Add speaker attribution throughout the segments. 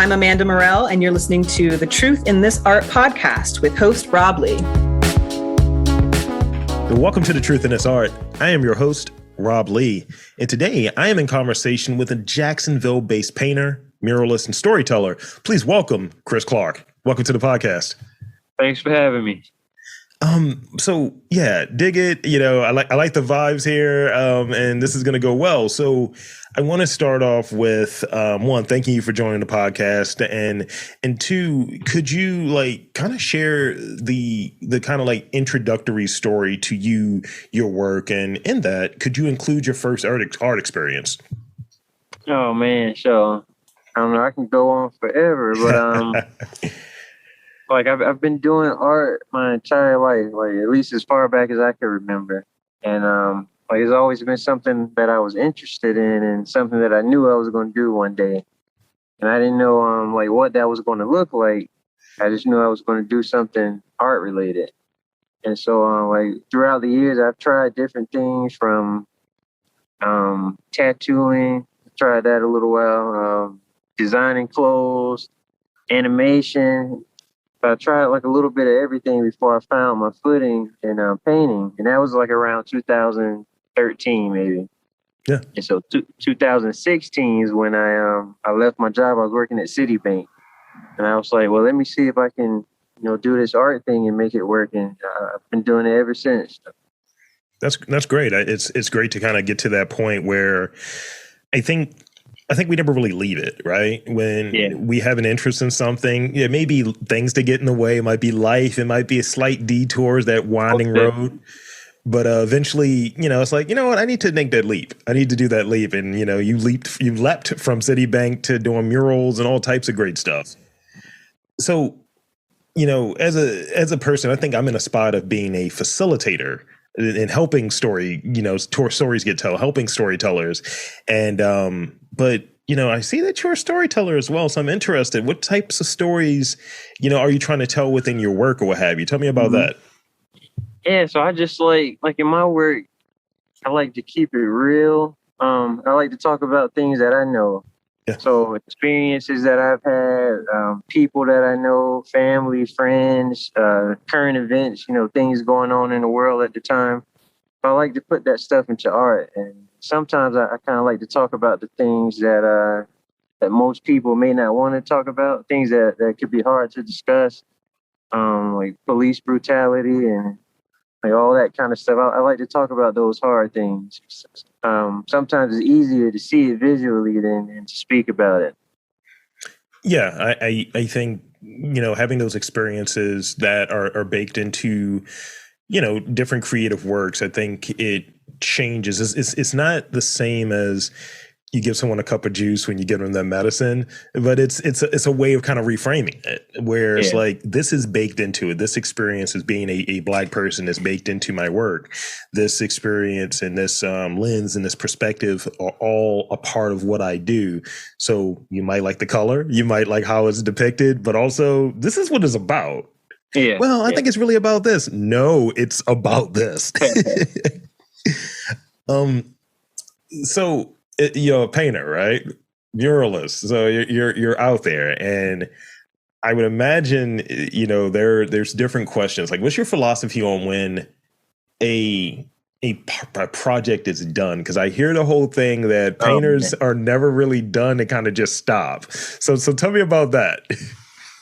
Speaker 1: I'm Amanda Morell, and you're listening to The Truth in This Art podcast with host Rob Lee.
Speaker 2: Welcome to The Truth in This Art. I am your host, Rob Lee, and today I am in conversation with a Jacksonville-based painter, muralist, and storyteller. Please welcome Chris Clark. Welcome to the podcast.
Speaker 3: Thanks for having me.
Speaker 2: So yeah, dig it. You know, I like the vibes here, and this is going to go well. So I want to start off with one, thanking you for joining the podcast, and two, could you like kind of share the kind of like introductory story to you, your work, and in that, could you include your first art experience?
Speaker 3: Oh man, so I don't know. I can go on forever, but like I've been doing art my entire life, like at least as far back as I can remember. And like it's always been something that I was interested in and something that I knew I was going to do one day. And I didn't know like what that was going to look like. I just knew I was going to do something art related. And so like throughout the years, I've tried different things from tattooing, tried that a little while, designing clothes, animation. I tried like a little bit of everything before I found my footing in painting. And that was like around 2013, maybe.
Speaker 2: Yeah.
Speaker 3: And so 2016 is when I left my job. I was working at Citibank. And I was like, well, let me see if I can, do this art thing and make it work. And I've been doing it ever since.
Speaker 2: That's great. It's great to kind of get to that point where I think we never really leave it, right? When we have an interest in something, it may be things to get in the way. It might be life. It might be a slight detours, that winding road. But eventually, it's like, you know what? I need to make that leap. I need to do that leap. And, you leapt from Citibank to doing murals and all types of great stuff. So, as a person, I think I'm in a spot of being a facilitator and helping stories get told, helping storytellers. And, but, I see that you're a storyteller as well. So I'm interested. What types of stories, are you trying to tell within your work or what have you? Tell me about that.
Speaker 3: Yeah. So I just like in my work, I like to keep it real. I like to talk about things that I know.
Speaker 2: Yeah.
Speaker 3: So experiences that I've had, people that I know, family, friends, current events, things going on in the world at the time. I like to put that stuff into art. And sometimes I kind of like to talk about the things that most people may not want to talk about, things that could be hard to discuss, like police brutality and like all that kind of stuff. I like to talk about those hard things. Sometimes it's easier to see it visually than to speak about it.
Speaker 2: Yeah, I think, having those experiences that are baked into, different creative works, I think it changes. It's not the same as you give someone a cup of juice when you give them that medicine, but it's a way of kind of reframing it where it's like, this is baked into it. This experience as being a Black person is baked into my work. This experience and this lens and this perspective are all a part of what I do. So you might like the color, you might like how it's depicted, but also this is what it's about.
Speaker 3: Yeah.
Speaker 2: Well, I think it's really about this. No, it's about this. So you're a painter, right? Muralist. So you're out there, and I would imagine, there's different questions. Like, what's your philosophy on when a project is done? Because I hear the whole thing that painters are never really done; they kind of just stop. So tell me about that.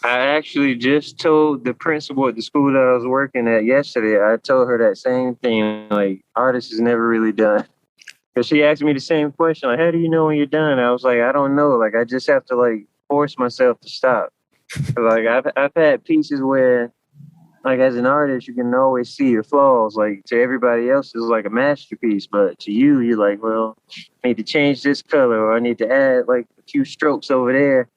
Speaker 3: I actually just told the principal at the school that I was working at yesterday. I told her that same thing. Like, artist is never really done. Because she asked me the same question, like, how do you know when you're done? I was like, I don't know. Like, I just have to like force myself to stop. Like, I've had pieces where, like, as an artist, you can always see your flaws. Like, to everybody else, it's like a masterpiece, but to you, you're like, well, I need to change this color, or I need to add like a few strokes over there.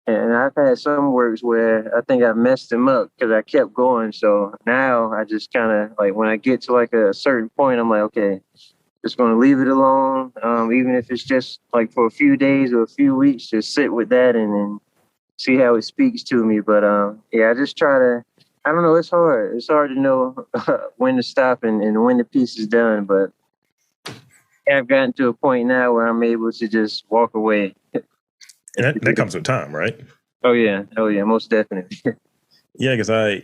Speaker 3: And I've had some works where I think I messed them up because I kept going. So now I just kind of like, when I get to like a certain point, I'm like, okay, just going to leave it alone. Even if it's just like for a few days or a few weeks, just sit with that and see how it speaks to me. But I just try to, I don't know, it's hard. It's hard to know when to stop and when the piece is done. But I've gotten to a point now where I'm able to just walk away.
Speaker 2: And that comes with time, right?
Speaker 3: Oh yeah, most definitely.
Speaker 2: Yeah, because I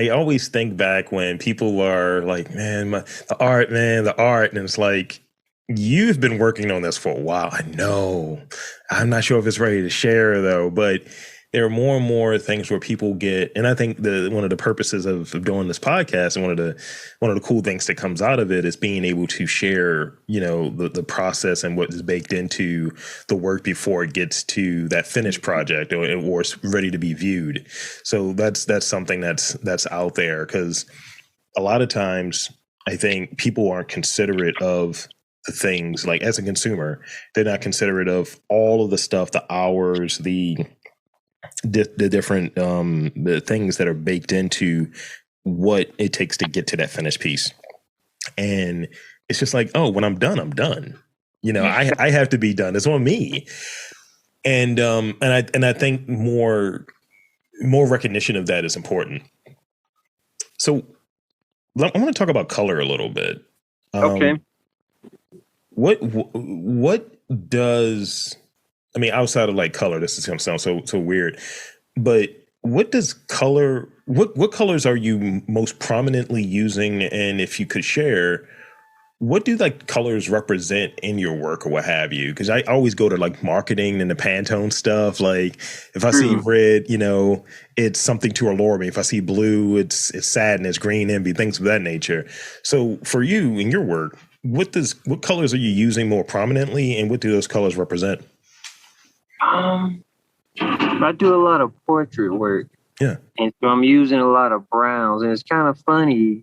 Speaker 2: always think back when people are like, man, the art, and it's like, you've been working on this for a while. I know. I'm not sure if it's ready to share though, but there are more and more things where people get, and I think one of the purposes of doing this podcast, and one of the cool things that comes out of it is being able to share, the process and what is baked into the work before it gets to that finished project or it's ready to be viewed. So that's something that's out there, because a lot of times I think people aren't considerate of the things, like as a consumer, they're not considerate of all of the stuff, the hours, the different the things that are baked into what it takes to get to that finished piece. And it's just like, oh, when I'm done, I'm done. I have to be done. It's on me. And I think more recognition of that is important. So I want to talk about color a little bit.
Speaker 3: Okay.
Speaker 2: What does, I mean, outside of like color, this is going to sound so weird, but what does color, what colors are you most prominently using? And if you could share, what do like colors represent in your work or what have you? Because I always go to like marketing and the Pantone stuff. Like if I see red, it's something to allure me. If I see blue, it's sadness, green, envy, things of that nature. So for you in your work, what colors are you using more prominently, and what do those colors represent?
Speaker 3: I do a lot of portrait work.
Speaker 2: Yeah.
Speaker 3: And so I'm using a lot of browns, and it's kind of funny.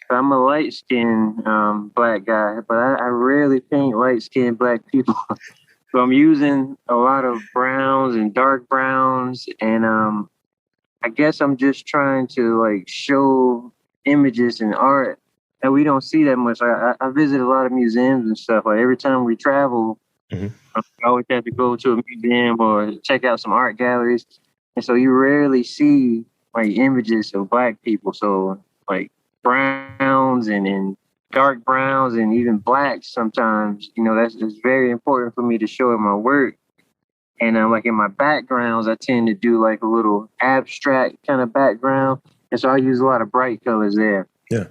Speaker 3: I'm a light-skinned black guy, but I rarely paint light-skinned black people. So I'm using a lot of browns and dark browns, and I guess I'm just trying to like show images and art that we don't see that much. I visit a lot of museums and stuff. Like every time we travel, I always have to go to a museum or check out some art galleries, and so you rarely see like images of black people. So like browns and dark browns and even blacks sometimes, that's very important for me to show in my work. And like in my backgrounds, I tend to do like a little abstract kind of background, and so I use a lot of bright colors there.
Speaker 2: Yeah,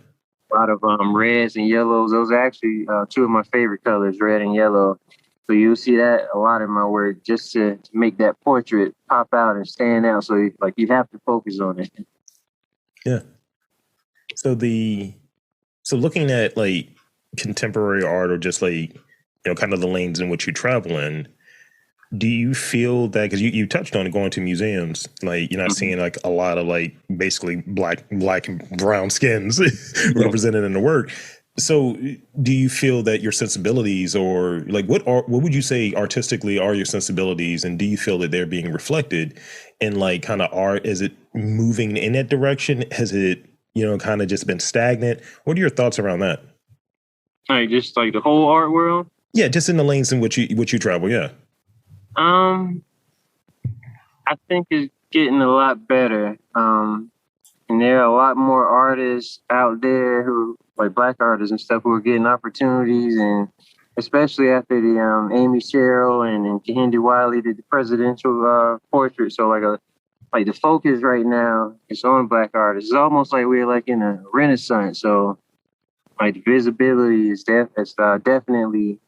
Speaker 3: a lot of reds and yellows. Those are actually two of my favorite colors, red and yellow. So you'll see that a lot in my work, just to make that portrait pop out and stand out. So you have to focus on it.
Speaker 2: Yeah. So looking at like contemporary art, or just like, kind of the lanes in which you travel in, do you feel that, because you touched on it, going to museums, like you're not seeing like a lot of like basically black and brown skins represented in the work. So do you feel that your sensibilities, or like what would you say artistically are your sensibilities, and do you feel that they're being reflected in like kind of art? Is it moving in that direction? Has it, kind of just been stagnant? What are your thoughts around that?
Speaker 3: Like just like the whole art world?
Speaker 2: Yeah, just in the lanes in which you travel, yeah.
Speaker 3: I think it's getting a lot better. And there are a lot more artists out there who, like black artists and stuff, who are getting opportunities, and especially after the Amy Sherrill and Kehinde Wiley did the presidential portrait. So like the focus right now is on black artists. It's almost like we're like in a renaissance. So like the visibility is definitely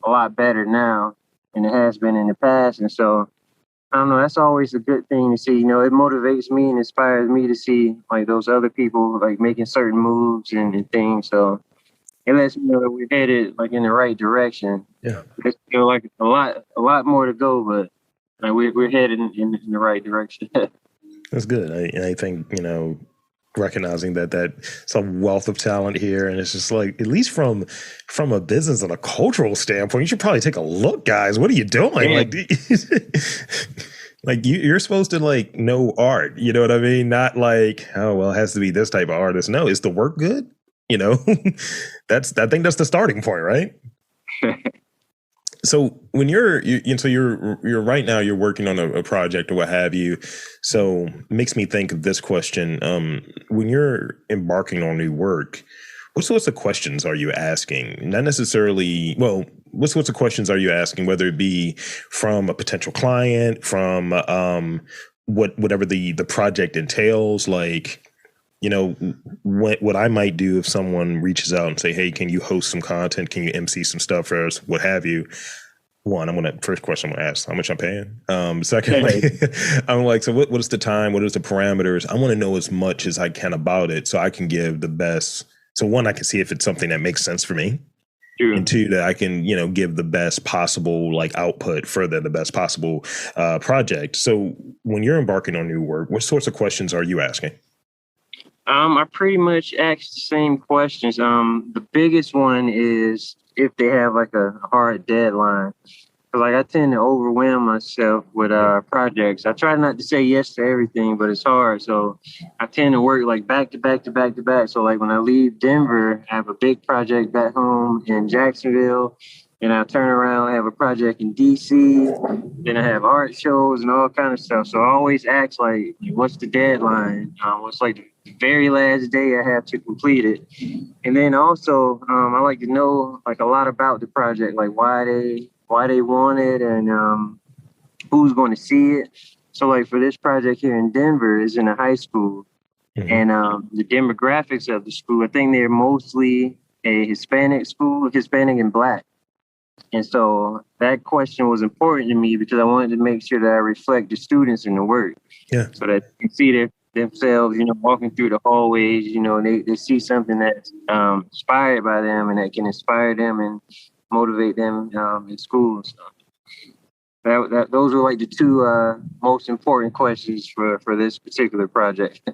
Speaker 3: a lot better now than it has been in the past. And so I don't know, that's always a good thing to see. It motivates me and inspires me to see like those other people like making certain moves and things. So it lets me know that we're headed like in the right direction.
Speaker 2: Yeah.
Speaker 3: There's still like a lot more to go, but like we're headed in the right direction.
Speaker 2: That's good. I think, recognizing that it's a wealth of talent here, and it's just like, at least from a business and a cultural standpoint, you should probably take a look, guys. What are you doing?
Speaker 3: Yeah.
Speaker 2: Like you're supposed to like know art, you know what I mean? Not like, oh well, it has to be this type of artist. No, is the work good? I think that's the starting point, right? So when you're right now, you're working on a project or what have you. So it makes me think of this question. When you're embarking on new work, what sorts of questions are you asking? Not necessarily, well, what sorts of questions are you asking, whether it be from a potential client, from whatever the project entails? Like, what I might do if someone reaches out and say, hey, can you host some content? Can you MC some stuff for us? What have you? First question I'm gonna ask, how much I'm paying? Secondly, I'm like, so what is the time? What is the parameters? I want to know as much as I can about it so I can give the best. So one, I can see if it's something that makes sense for me. True. And two, that I can, give the best possible like output for the best possible project. So when you're embarking on new work, what sorts of questions are you asking?
Speaker 3: I pretty much ask the same questions. The biggest one is if they have like a hard deadline. Like I tend to overwhelm myself with projects. I try not to say yes to everything, but it's hard. So I tend to work like back to back to back to back. So like when I leave Denver, I have a big project back home in Jacksonville. And I turn around, I have a project in DC. Then I have art shows and all kind of stuff. So I always ask like, what's the deadline? What's like the very last day I have to complete it? And then also, I like to know like a lot about the project, like why they want it and who's going to see it. So like for this project here in Denver is in a high school. Mm-hmm. And the demographics of the school, I think they're mostly a Hispanic school, Hispanic and Black. And so that question was important to me because I wanted to make sure that I reflect the students in the work. Yeah. So that you see themselves, walking through the hallways, and they see something that's inspired by them and that can inspire them and motivate them in school and stuff. Those are like the two most important questions for this particular project.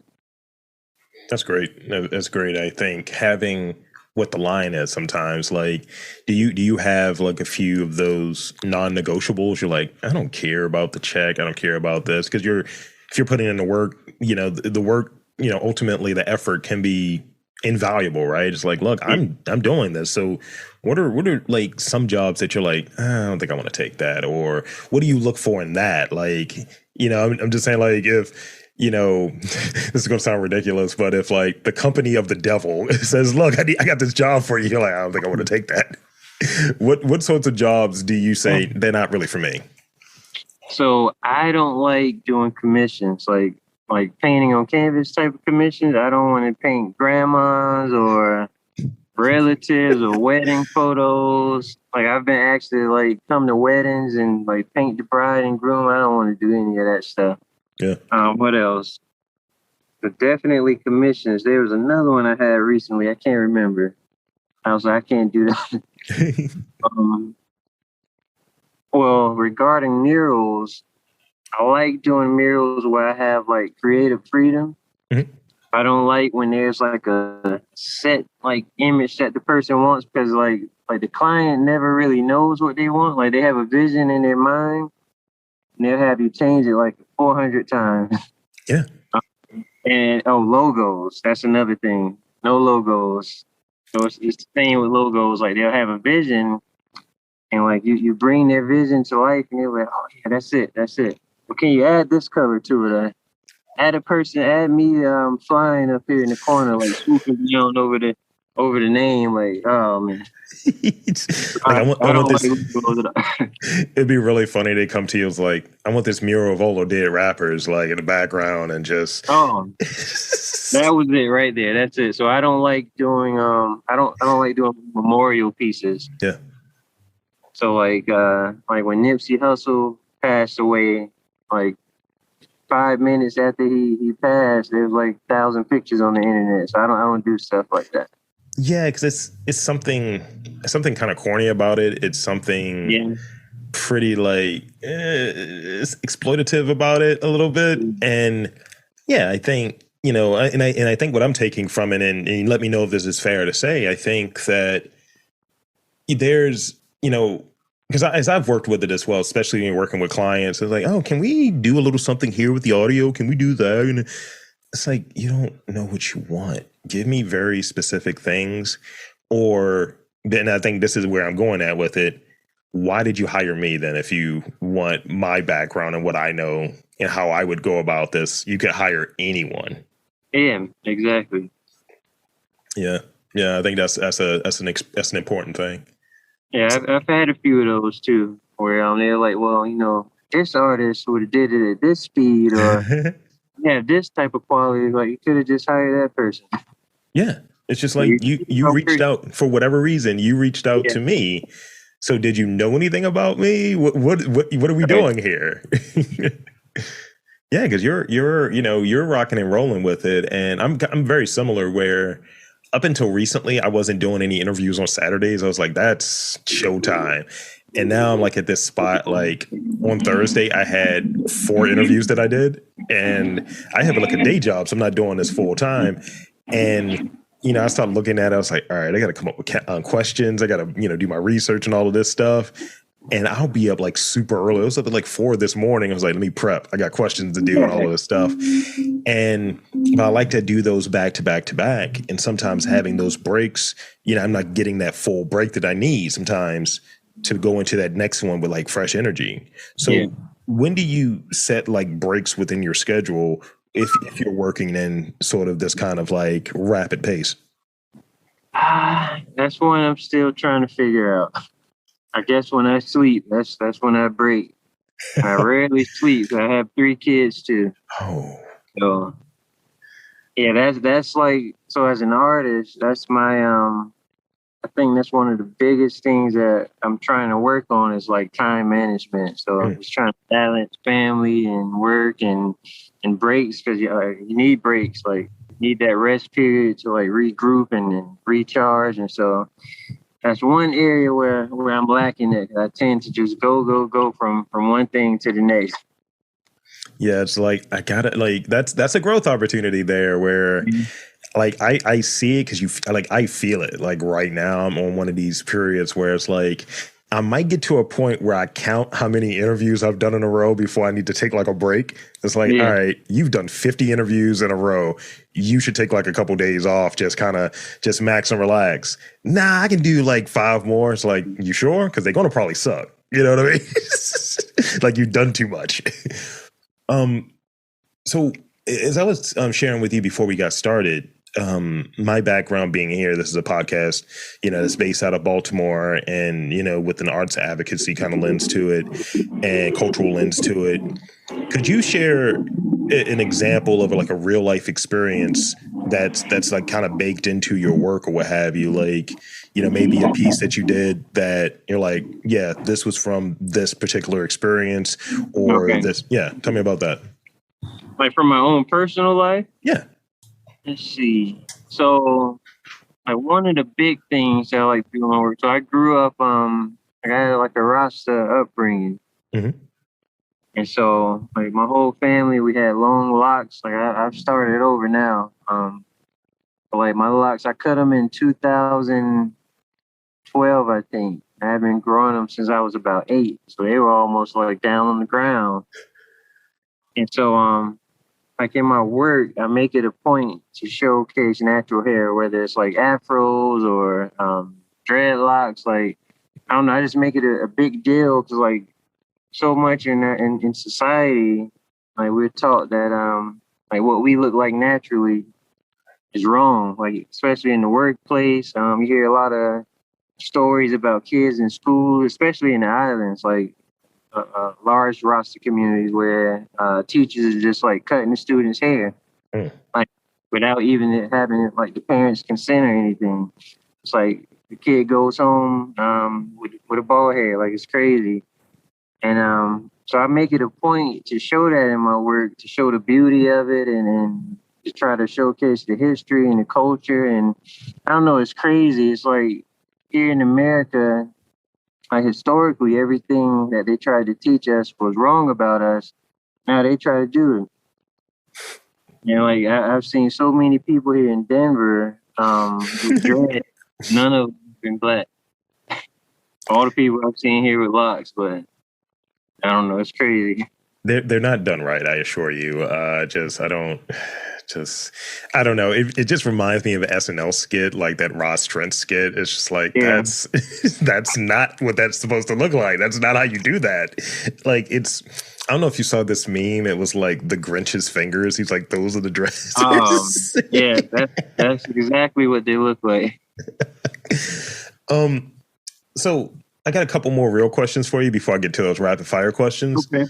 Speaker 2: That's great. That's great. I think having what the line is sometimes, like, do you have like a few of those non-negotiables? You're like, I don't care about the check. I don't care about this. Because if you're putting in the work, the work, ultimately the effort can be invaluable, right? It's like, look, I'm doing this. So what are like some jobs that you're like, I don't think I want to take that, or what do you look for in that? Like, I'm just saying, like, if this is going to sound ridiculous, but if like the company of the devil says, look, I got this job for you, you're like, I don't think I want to take that. What sorts of jobs do you say they're not really for me?
Speaker 3: So I don't like doing commissions, like painting on canvas type of commissions. I don't want to paint grandmas or relatives or wedding photos. Like I've been actually like come to weddings and like paint the bride and groom. I don't want to do any of that stuff. Yeah. What else? But definitely commissions. There was another one I had recently. I can't remember. I was like, I can't do that. Well, regarding murals, I like doing murals where I have like creative freedom. Mm-hmm. I don't like when there's like a set like image that the person wants because like the client never really knows what they want. Like they have a vision in their mind and they'll have you change it like 400 times. Yeah. And logos. That's another thing. No logos. So it's the same with logos. Like they'll have a vision and like you bring their vision to life and they're like, oh yeah, that's it. Well, can you add this color to it? Add me flying up here in the corner, like swooping down over the name, like, oh man.
Speaker 2: I want this. It'd be really funny. They come to you as like, I want this mural of all the dead rappers, like in the background, and just. Oh,
Speaker 3: that was it right there. That's it. So I don't like doing I don't like doing memorial pieces. Yeah. So like when Nipsey Hussle passed away, like 5 minutes after he passed, there's like 1,000 pictures on the internet. So I don't do stuff like that.
Speaker 2: Yeah, because it's something kind of corny about it. It's something pretty like it's exploitative about it a little bit. And yeah, I think and I think what I'm taking from it, and you let me know if this is fair to say. I think that there's because as I've worked with it as well, especially when you're working with clients, it's like, oh, can we do a little something here with the audio? Can we do that? And it's like, you don't know what you want. Give me very specific things. Or then I think this is where I'm going at with it. Why did you hire me then if you want my background and what I know and how I would go about this? You could hire anyone.
Speaker 3: Yeah, exactly.
Speaker 2: Yeah. I think that's an important thing.
Speaker 3: Yeah, I've had a few of those too, where they're like, well, this artist would have did it at this speed, or yeah, this type of quality. Like, you could have just hired that person.
Speaker 2: Yeah. It's just
Speaker 3: Like,
Speaker 2: like you reached out for whatever reason. You reached out
Speaker 3: Yeah.
Speaker 2: to me. So did you know anything about me? What are we doing here? Yeah, because you're rocking and rolling with it, and I'm very similar. Where up until recently, I wasn't doing any interviews on Saturdays. I was like, that's showtime, and now I'm like at this spot. Like on Thursday, I had 4 interviews that I did, and I have like a day job, so I'm not doing this full time. And I started looking at it. I was like, all right, I got to come up with questions. I got to do my research and all of this stuff. And I'll be up like super early. It was up at like 4 this morning. I was like, let me prep. I got questions to do and all of this stuff. But I like to do those back to back to back. And sometimes having those breaks, I'm not getting that full break that I need sometimes to go into that next one with like fresh energy. So when do you set like breaks within your schedule if you're working in sort of this kind of like rapid pace?
Speaker 3: That's one I'm still trying to figure out. I guess when I sleep, that's when I break. I rarely sleep. I have 3 kids too.
Speaker 2: Oh.
Speaker 3: So yeah, that's like, so as an artist, that's my I think that's one of the biggest things that I'm trying to work on is like time management. So I'm just trying to balance family and work and breaks, because you need breaks. Like, you need that rest period to like regroup and recharge. And so that's one area where I'm lacking it. I tend to just go from one thing to the next.
Speaker 2: Yeah, it's like I gotta like that's a growth opportunity there where like I see it because I feel it like right now. I'm on one of these periods where it's like I might get to a point where I count how many interviews I've done in a row before I need to take like a break. It's like, all right, you've done 50 interviews in a row. You should take like a couple days off, just max and relax. Nah, I can do like 5 more. It's like, you sure? Because they're gonna probably suck. You know what I mean? Like, you've done too much. So as I was sharing with you before we got started, my background being here, this is a podcast, that's based out of Baltimore and, with an arts advocacy kind of lens to it and cultural lens to it. Could you share an example of like a real life experience that's like kind of baked into your work or what have you? Like, maybe a piece that you did that you're like, yeah, this was from this particular experience or this. Yeah. Tell me about that.
Speaker 3: Like, from my own personal life?
Speaker 2: Yeah.
Speaker 3: Let's see. So, like, one of the big things that I like to do in my work. So I grew up, I had like a Rasta upbringing.
Speaker 2: Mm-hmm.
Speaker 3: And so, like, my whole family, we had long locks. Like, I've started over now. But like, my locks, I cut them in 2012, I think. I've been growing them since I was about 8. So they were almost like down on the ground. And so, like, in my work, I make it a point to showcase natural hair, whether it's like afros or dreadlocks. Like, I don't know, I just make it a big deal because, like, so much in society, like, we're taught that like what we look like naturally is wrong. Like, especially in the workplace, you hear a lot of stories about kids in school, especially in the islands, like large roster communities where teachers are just like cutting the students' hair, like, without even having like the parents' consent or anything. It's like the kid goes home with a bald head, like, it's crazy. And so I make it a point to show that in my work, to show the beauty of it, and to try to showcase the history and the culture. And I don't know, it's crazy. It's like, here in America, like, historically, everything that they tried to teach us was wrong about us. Now they try to do it. Like, I've seen so many people here in Denver with dread. None of them have been black. All the people I've seen here with locks, but I don't know. It's crazy.
Speaker 2: They're not done right, I assure you. I don't know. It just reminds me of an SNL skit, like that Ross Trent skit. It's just like, that's not what that's supposed to look like. That's not how you do that. Like, I don't know if you saw this meme. It was like the Grinch's fingers. He's like, those are the dresses.
Speaker 3: Yeah, that's exactly what they look like.
Speaker 2: So I got a couple more real questions for you before I get to those rapid fire questions.
Speaker 3: Okay.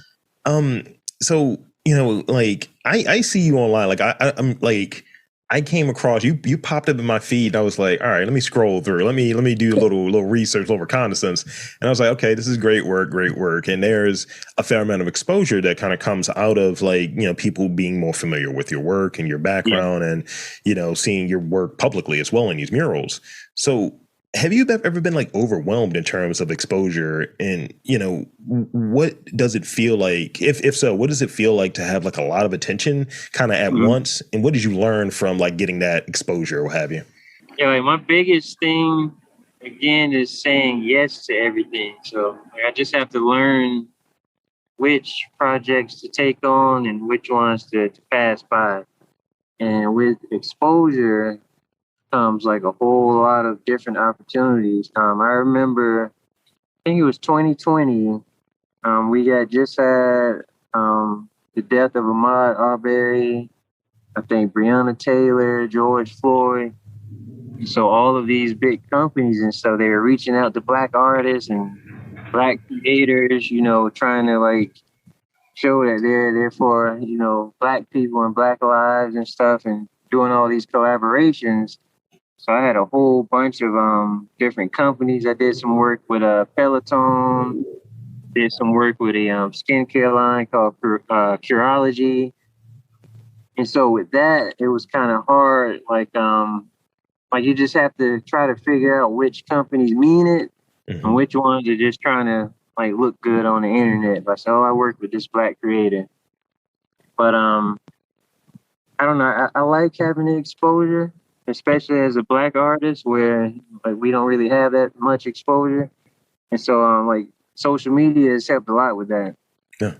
Speaker 2: So like I see you online. Like I'm like I came across you. You popped up in my feed. And I was like, all right, let me scroll through. Let me do a little research, a little reconnaissance. And I was like, okay, this is great work, great work. And there's a fair amount of exposure that kind of comes out of like people being more familiar with your work and your background, and seeing your work publicly as well in these murals. So have you ever been like overwhelmed in terms of exposure, and what does it feel like, if so, what does it feel like to have like a lot of attention kind of at once, and what did you learn from like getting that exposure, or what have you?
Speaker 3: Yeah, like my biggest thing again is saying yes to everything. So like, I just have to learn which projects to take on and which ones to pass by. And with exposure comes like a whole lot of different opportunities. I remember, I think it was 2020. We had just had the death of Ahmaud Arbery, I think Breonna Taylor, George Floyd. So all of these big companies and so they were reaching out to Black artists and Black creators, trying to like show that they're there for, Black people and Black lives and stuff, and doing all these collaborations. So I had a whole bunch of different companies. I did some work with Peloton, did some work with a skincare line called Curology. And so with that, it was kind of hard. Like you just have to try to figure out which companies mean it and which ones are just trying to like look good on the internet. Like, so I work with this Black creator. But I don't know. I like having the exposure, especially as a Black artist where like we don't really have that much exposure. And so like social media has helped a lot with that.
Speaker 2: Yeah.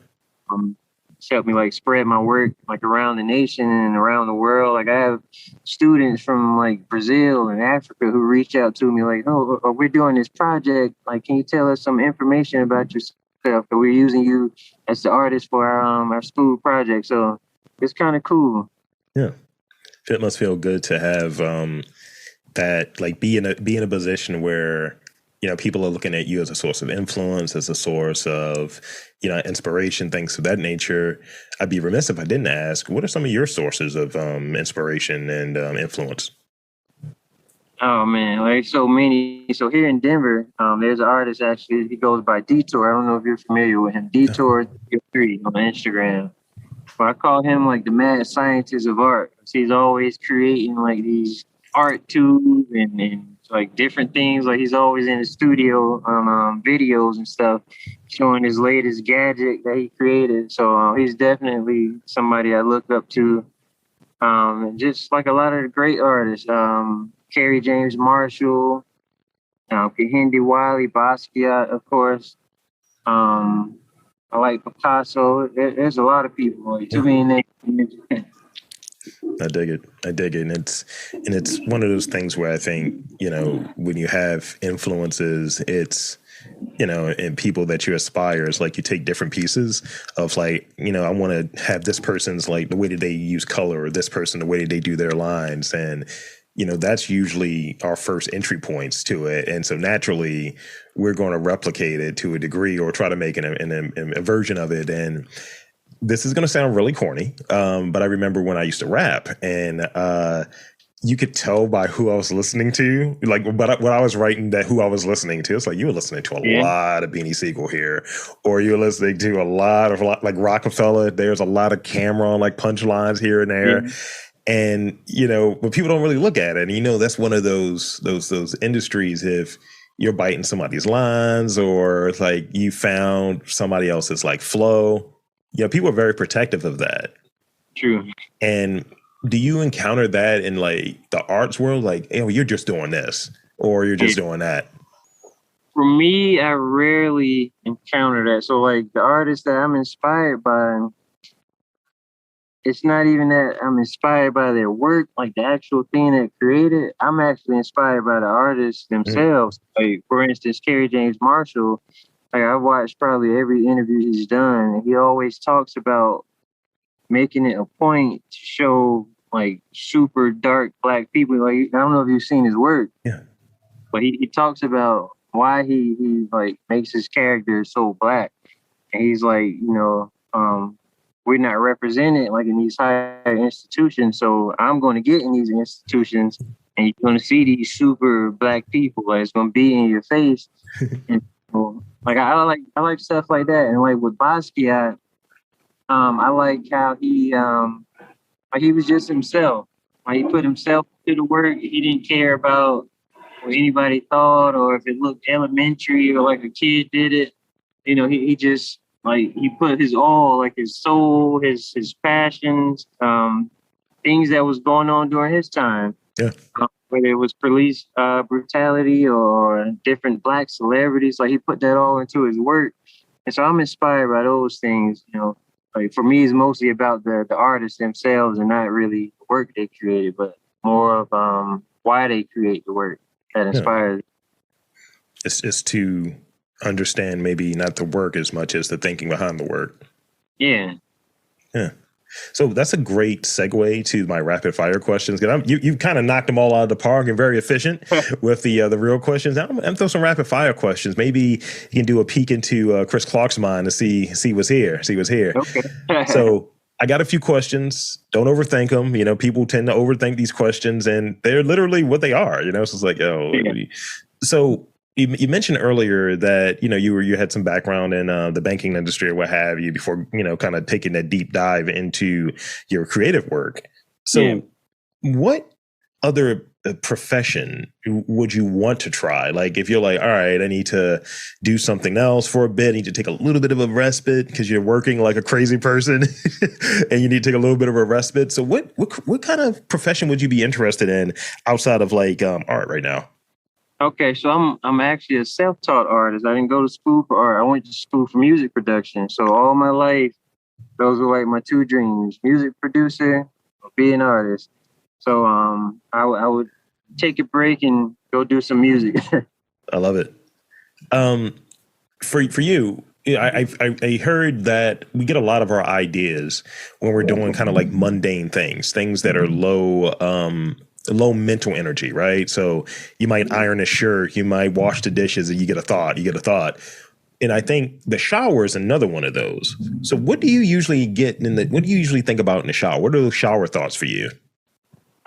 Speaker 3: It's helped me like spread my work like around the nation and around the world. Like I have students from like Brazil and Africa who reach out to me like, oh, we're doing this project. Like, can you tell us some information about yourself? We're using you as the artist for our school project. So it's kind of cool.
Speaker 2: Yeah. It must feel good to have that, like be in a position where people are looking at you as a source of influence, as a source of inspiration, things of that nature. I'd be remiss if I didn't ask, what are some of your sources of inspiration and influence?
Speaker 3: Oh man, like so many. So here in Denver, there's an artist actually. He goes by Detour. I don't know if you're familiar with him. Detour3 on Instagram. But I call him like the mad scientist of art. He's always creating like these art tubes and like different things. Like he's always in the studio on videos and stuff, showing his latest gadget that he created. So he's definitely somebody I look up to. And just like a lot of the great artists, Kerry James Marshall, Kehinde Wiley, Basquiat, of course. I like Picasso. There's a lot of people. Like, too many names.
Speaker 2: I dig it. And it's one of those things where I think, when you have influences, it's, and people that you aspire, it's like you take different pieces of like, I want to have this person's like the way that they use color, or this person, the way that they do their lines. And, that's usually our first entry points to it. And so naturally we're going to replicate it to a degree or try to make a version of it. And this is going to sound really corny, but I remember when I used to rap, and you could tell by who I was listening to, like what I was writing, that who I was listening to. It's like you were listening to a lot of Beanie Siegel here, or you're listening to a lot of like Rockefeller. There's a lot of Cameron like punchlines here and there. Yeah. And, but people don't really look at it. And, that's one of those industries, if you're biting somebody's lines or like you found somebody else's like flow, people are very protective of that.
Speaker 3: True.
Speaker 2: And do you encounter that in like the arts world? Like, you're just doing this or you're just doing that?
Speaker 3: For me, I rarely encounter that. So like the artists that I'm inspired by, it's not even that I'm inspired by their work, like the actual thing that created. I'm actually inspired by the artists themselves. Like, for instance, Kerry James Marshall, like I watched probably every interview he's done, and he always talks about making it a point to show like super dark Black people. Like, I don't know if you've seen his work, but he talks about why he like makes his character so black. And he's like, we're not represented like in these higher institutions, so I'm going to get in these institutions, and you're going to see these super black people. Like it's going to be in your face. And like I like stuff like that. And like with Basquiat, I like how he was just himself. Like he put himself to the work. He didn't care about what anybody thought or if it looked elementary or like a kid did it. He just like he put his all, like his soul, his passions, things that was going on during his time.
Speaker 2: Yeah.
Speaker 3: Whether it was police brutality or different black celebrities, like he put that all into his work. And so I'm inspired by those things. Like for me, it's mostly about the artists themselves and not really the work they created, but more of why they create the work that inspires.
Speaker 2: It's to understand maybe not the work as much as the thinking behind the work.
Speaker 3: Yeah.
Speaker 2: So that's a great segue to my rapid fire questions. You've kind of knocked them all out of the park and very efficient with the real questions. Now I'm throw some rapid fire questions. Maybe you can do a peek into Chris Clark's mind to see what's here.
Speaker 3: Okay.
Speaker 2: So I got a few questions. Don't overthink them. People tend to overthink these questions, and they're literally what they are. So it's like, So you mentioned earlier that you had some background in the banking industry or what have you before kind of taking that deep dive into your creative work. So, what other profession would you want to try? Like, if you're like, all right, I need to do something else for a bit, I need to take a little bit of a respite because you're working like a crazy person, and you need to take a little bit of a respite. So, what kind of profession would you be interested in outside of like art right now?
Speaker 3: Okay, so I'm actually a self-taught artist. I didn't go to school for art. I went to school for music production. So all my life, those were like my two dreams: music producer or be an artist. So I would take a break and go do some music.
Speaker 2: I love it. For you, I heard that we get a lot of our ideas when we're doing kind of like mundane things that are low mental energy, right? So you might iron a shirt, you might wash the dishes, and you get a thought. And I think the shower is another one of those. So what do you usually what do you usually think about in the shower? What are those shower thoughts for you?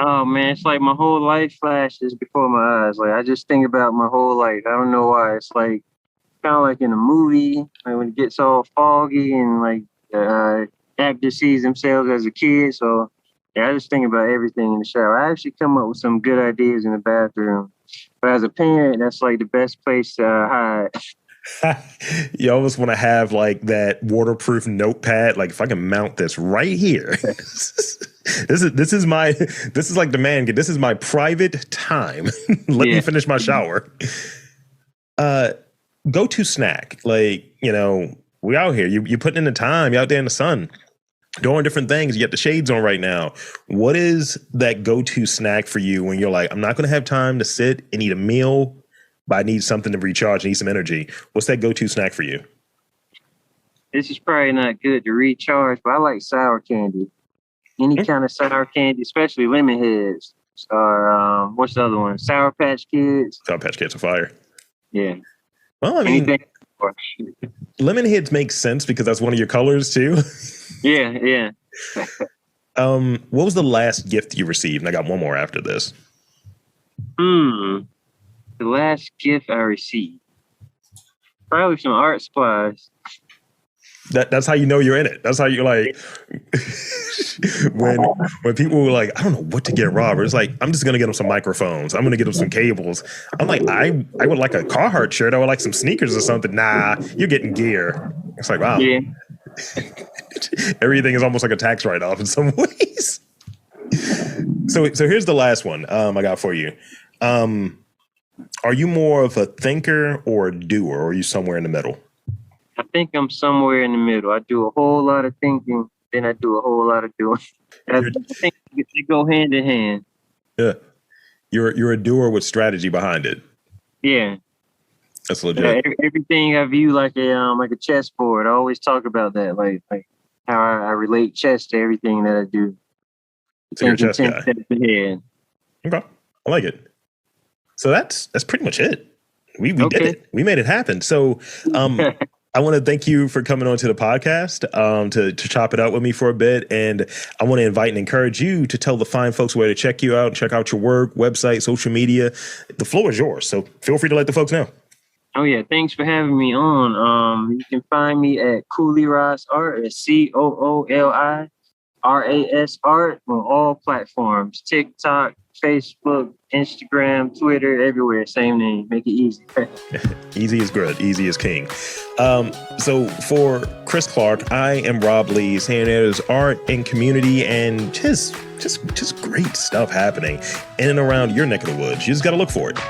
Speaker 3: Oh man, it's like my whole life flashes before my eyes. Like I just think about my whole life. I don't know why. It's like kind of like in a movie, like when it gets all foggy and like actor sees themselves as a kid. So yeah, I just think about everything in the shower. I actually come up with some good ideas in the bathroom. But as a parent, that's like the best place to hide.
Speaker 2: You almost want to have like that waterproof notepad. Like if I can mount this right here, this is like the man. This is my private time. Let me finish my shower. Go-to snack. Like, we out here. You putting in the time. You out there in the sun, doing different things. You got the shades on right now. What is that go-to snack for you when you're like, I'm not going to have time to sit and eat a meal, but I need something to recharge, I need some energy? What's that go-to snack for you?
Speaker 3: This is probably not good to recharge, but I like sour candy. Any kind of sour candy, especially lemon heads. Or what's the other one? Sour Patch Kids.
Speaker 2: Sour Patch Kids are fire.
Speaker 3: Yeah.
Speaker 2: Well, I mean, lemon heads make sense because that's one of your colors too.
Speaker 3: Yeah.
Speaker 2: What was the last gift you received? And I got one more after this.
Speaker 3: The last gift I received, probably some art supplies.
Speaker 2: That's how you know you're in it. That's how you're like, when people were like, I don't know what to get Robert. It's like, I'm just going to get him some microphones. I'm going to get him some cables. I'm like, I would like a Carhartt shirt. I would like some sneakers or something. Nah, you're getting gear. It's like, wow. Yeah. Everything is almost like a tax write-off in some ways. So here's the last one I got for you. Are you more of a thinker or a doer, or are you somewhere in the middle?
Speaker 3: I think I'm somewhere in the middle. I do a whole lot of thinking, then I do a whole lot of doing. I think they go hand in hand.
Speaker 2: Yeah, you're a doer with strategy behind it.
Speaker 3: Yeah,
Speaker 2: that's legit.
Speaker 3: Everything I view like a chessboard. I always talk about that, like how I relate chess to everything that I do.
Speaker 2: So you're a chess guy.
Speaker 3: Yeah.
Speaker 2: Okay, I like it. So that's pretty much it. We did it. We made it happen. So I want to thank you for coming on to the podcast to chop it out with me for a bit. And I want to invite and encourage you to tell the fine folks where to check you out, check out your work, website, social media. The floor is yours. So feel free to let the folks know.
Speaker 3: Oh, yeah. Thanks for having me on. You can find me at Cooliras Art, at COOLIRAS Art on all platforms, TikTok, Facebook, Instagram, Twitter, everywhere. Same name. Make it easy.
Speaker 2: Easy is good. Easy is king. So for Chris Clark, I am Rob Lee, saying there's art and community and just great stuff happening in and around your neck of the woods. You just got to look for it.